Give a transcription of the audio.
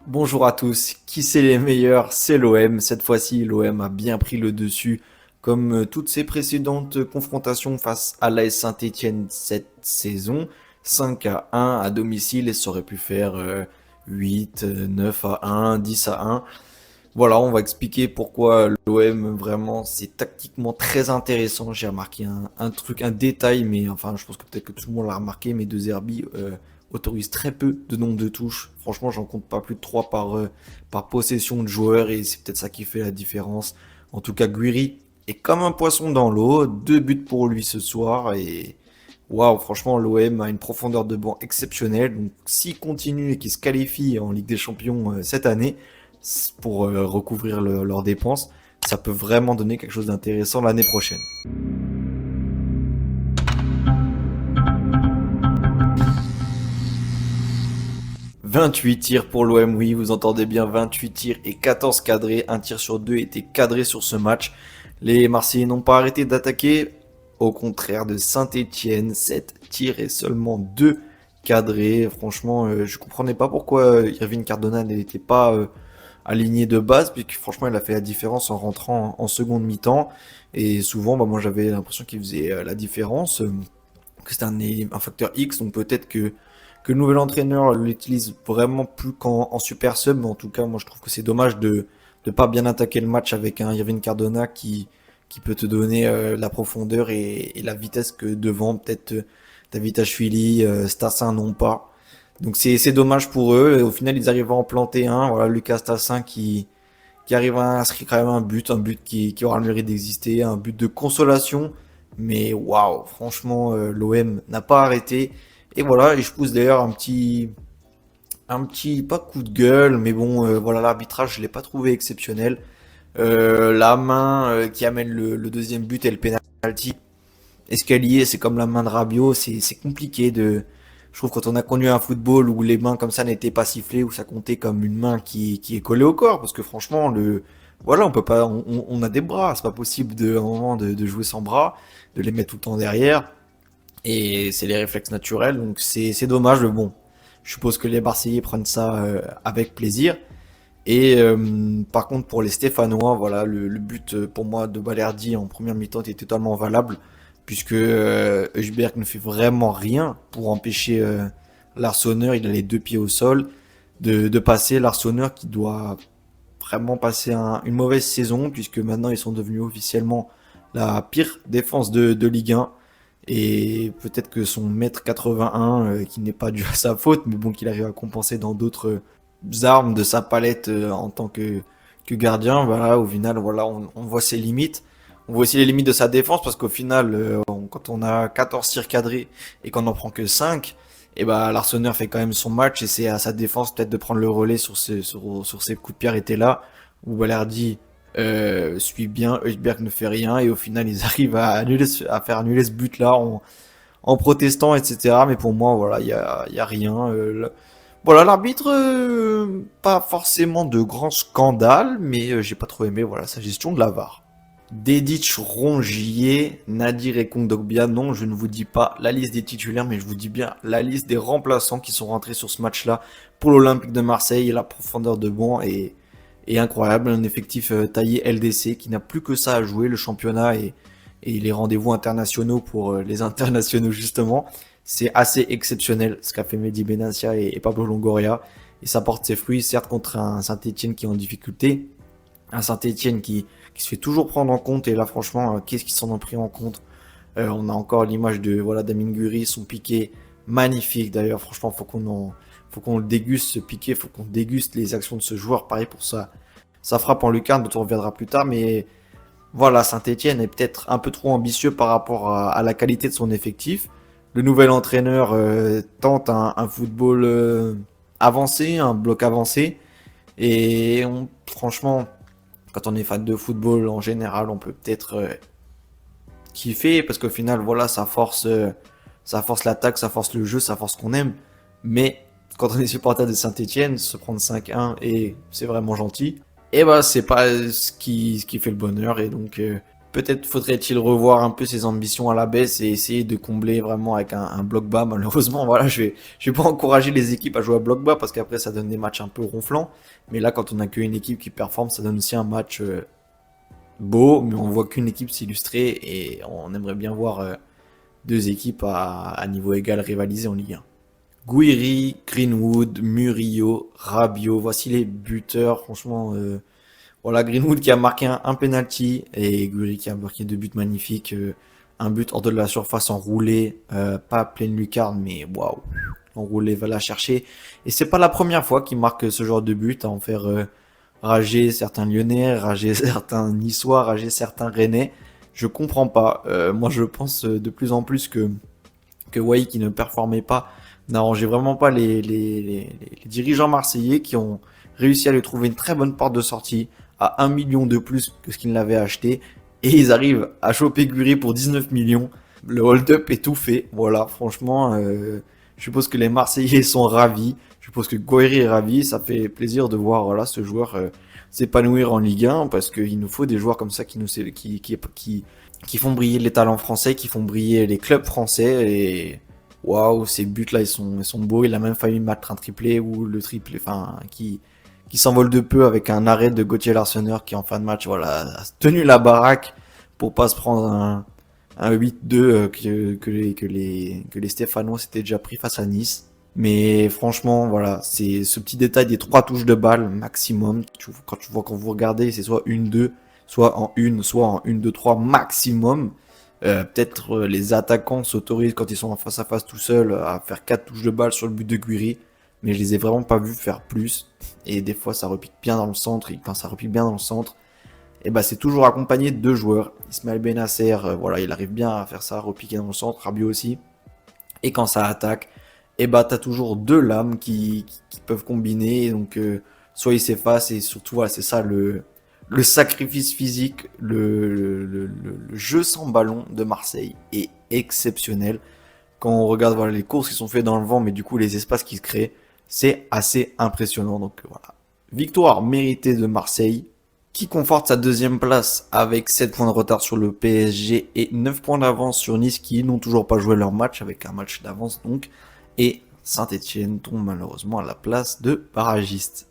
Bonjour à tous, qui c'est les meilleurs? C'est l'OM. Cette fois-ci, l'OM a bien pris le dessus, comme toutes ses précédentes confrontations face à l'AS Saint-Étienne cette saison. 5-1 à domicile et ça aurait pu faire 8, 9-1, 10-1. Voilà, on va expliquer pourquoi l'OM vraiment c'est tactiquement très intéressant. J'ai remarqué un truc, un détail, mais enfin je pense que peut-être que tout le monde l'a remarqué, mais De Zerbi autorise très peu de nombre de touches. Franchement, j'en compte pas plus de 3 par possession de joueur et c'est peut-être ça qui fait la différence. En tout cas, Guiri est comme un poisson dans l'eau. 2 buts pour lui ce soir et waouh, franchement, l'OM a une profondeur de banc exceptionnelle. Donc, s'il continue et qu'il se qualifie en Ligue des Champions cette année pour recouvrir leurs dépenses, ça peut vraiment donner quelque chose d'intéressant l'année prochaine. 28 tirs pour l'OM, oui, vous entendez bien, 28 tirs et 14 cadrés. Un tir sur deux était cadré sur ce match. Les Marseillais n'ont pas arrêté d'attaquer, au contraire de Saint-Étienne, 7 tirs et seulement 2 cadrés. Franchement, je comprenais pas pourquoi Irving Cardona n'était pas aligné de base, puisque franchement, il a fait la différence en rentrant en seconde mi-temps. Et souvent, bah, moi, j'avais l'impression qu'il faisait la différence, que c'était un facteur X, donc peut-être que le nouvel entraîneur l'utilise vraiment plus qu'en super sub, mais en tout cas, moi, je trouve que c'est dommage de pas bien attaquer le match avec un Irving Cardona qui peut te donner la profondeur et la vitesse que devant peut-être Davitashvili, Stassin n'ont pas. Donc c'est dommage pour eux. Et au final, ils arrivent à en planter un. Voilà, Lucas Stassin qui arrive à inscrire quand même un but qui aura le mérite d'exister, un but de consolation. Mais waouh, franchement, l'OM n'a pas arrêté. Et voilà, et je pousse d'ailleurs un petit, pas coup de gueule, mais bon, voilà, l'arbitrage, je l'ai pas trouvé exceptionnel. La main qui amène le deuxième but et le penalty. Escalier, c'est comme la main de Rabiot, c'est compliqué de. Je trouve quand on a connu un football où les mains comme ça n'étaient pas sifflées, où ça comptait comme une main qui est collée au corps, parce que franchement, voilà, on peut pas, on a des bras, c'est pas possible un moment de jouer sans bras, de les mettre tout le temps derrière, et c'est les réflexes naturels, donc c'est dommage, mais bon, je suppose que les Marseillais prennent ça avec plaisir. Et par contre, pour les Stéphanois, voilà, le but pour moi de Balerdi en première mi-temps était totalement valable, puisque Heuchberg ne fait vraiment rien pour empêcher l'Arseneur, il a les 2 pieds au sol, de passer l'Arseneur qui doit vraiment passer une mauvaise saison, puisque maintenant ils sont devenus officiellement la pire défense de Ligue 1. Et peut-être que son mètre 81, qui n'est pas dû à sa faute, mais bon, qu'il arrive à compenser dans d'autres armes de sa palette en tant que gardien, voilà, au final, voilà, on voit ses limites. On voit aussi les limites de sa défense parce qu'au final, quand on a 14 tirs cadrés et qu'on n'en prend que 5, et ben l'Arseneur fait quand même son match et c'est à sa défense peut-être de prendre le relais sur ses coups de pierre étaient là, où Balerdi suit bien, Højbjerg ne fait rien et au final ils arrivent à faire annuler ce but là en protestant, etc. Mais pour moi, voilà, il y a rien. Voilà, l'arbitre, pas forcément de grands scandales, mais j'ai pas trop aimé voilà, sa gestion de la VAR. Dedic, Rongier, Nadir et Kondogbia, non, je ne vous dis pas la liste des titulaires, mais je vous dis bien la liste des remplaçants qui sont rentrés sur ce match-là pour l'Olympique de Marseille. Et la profondeur de banc est incroyable. Un effectif taillé LDC qui n'a plus que ça à jouer, le championnat et les rendez-vous internationaux pour les internationaux justement. C'est assez exceptionnel ce qu'a fait Mehdi Benassia et Pablo Longoria. Et ça porte ses fruits, certes contre un Saint-Etienne qui est en difficulté, un Saint-Etienne qui se fait toujours prendre en compte. Et là, franchement, qu'est-ce qu'ils s'en ont pris en compte. On a encore l'image de voilà d'Amin Guri, son piqué magnifique. D'ailleurs, franchement, faut qu'on le déguste ce piqué, faut qu'on déguste les actions de ce joueur. Pareil pour ça frappe en lucarne, dont on reviendra plus tard. Mais voilà, Saint-Etienne est peut-être un peu trop ambitieux par rapport à la qualité de son effectif. Le nouvel entraîneur tente un football avancé, un bloc avancé. Et franchement, quand on est fan de football en général, on peut peut-être kiffer parce qu'au final, voilà, ça force l'attaque, ça force le jeu, ça force ce qu'on aime. Mais quand on est supporter de Saint-Etienne, se prendre 5-1 et c'est vraiment gentil. Et bah, c'est pas ce qui fait le bonheur. Et donc, Peut-être faudrait-il revoir un peu ses ambitions à la baisse et essayer de combler vraiment avec un bloc bas. Malheureusement, voilà, je vais pas encourager les équipes à jouer à bloc bas parce qu'après ça donne des matchs un peu ronflants. Mais là, quand on a qu'une équipe qui performe, ça donne aussi un match beau, mais on voit qu'une équipe s'illustrer et on aimerait bien voir deux équipes à niveau égal rivaliser en Ligue 1. Guiri, Greenwood, Murillo, Rabiot, voici les buteurs. Franchement, voilà, Greenwood qui a marqué un penalty et Guiri qui a marqué deux buts magnifiques. Un but hors de la surface enroulé, pas pleine lucarne, mais waouh, enroulé, va la chercher. Et c'est pas la première fois qu'il marque ce genre de but à en faire rager certains Lyonnais, rager certains Niçois, rager certains Rennais. Je comprends pas. Moi, je pense de plus en plus que Wai qui ne performait pas n'arrangeait vraiment pas les dirigeants marseillais qui ont réussi à lui trouver une très bonne porte de sortie à 1 million de plus que ce qu'ils l'avaient acheté et ils arrivent à choper Guri pour 19 millions. Le hold-up est tout fait. Voilà, franchement, je suppose que les Marseillais sont ravis. Je suppose que Guiri est ravi. Ça fait plaisir de voir voilà, ce joueur s'épanouir en Ligue 1 parce qu'il nous faut des joueurs comme ça qui font briller les talents français, qui font briller les clubs français et waouh, ces buts-là, ils sont beaux. Il a même failli mettre un triplé ou le triplé, enfin, qui s'envole de peu avec un arrêt de Gauthier Larsonneur qui en fin de match, voilà, a tenu la baraque pour pas se prendre un 8-2 que les Stéphanois s'étaient déjà pris face à Nice. Mais franchement, voilà, c'est ce petit détail des 3 touches de balle maximum. Quand vous regardez, c'est soit 1-2, soit en 1, soit en 1-2-3 maximum. Peut-être les attaquants s'autorisent quand ils sont en face à face tout seuls à faire 4 touches de balle sur le but de Guiri. Mais je les ai vraiment pas vus faire plus. Et des fois ça repique bien dans le centre. Et quand ça repique bien dans le centre, et bah c'est toujours accompagné de 2 joueurs. Ismaël Benasser, voilà, il arrive bien à faire ça, repiquer dans le centre, Rabiot aussi. Et quand ça attaque, et bah t'as toujours 2 lames qui peuvent combiner. Donc soit ils s'effacent et surtout voilà, c'est ça le sacrifice physique, le jeu sans ballon de Marseille est exceptionnel. Quand on regarde voilà, les courses qui sont faites dans le vent, mais du coup les espaces qui se créent, c'est assez impressionnant. Donc voilà, victoire méritée de Marseille, qui conforte sa deuxième place avec 7 points de retard sur le PSG et 9 points d'avance sur Nice qui n'ont toujours pas joué leur match, avec un match d'avance donc. Et Saint-Etienne tombe malheureusement à la place de barragiste.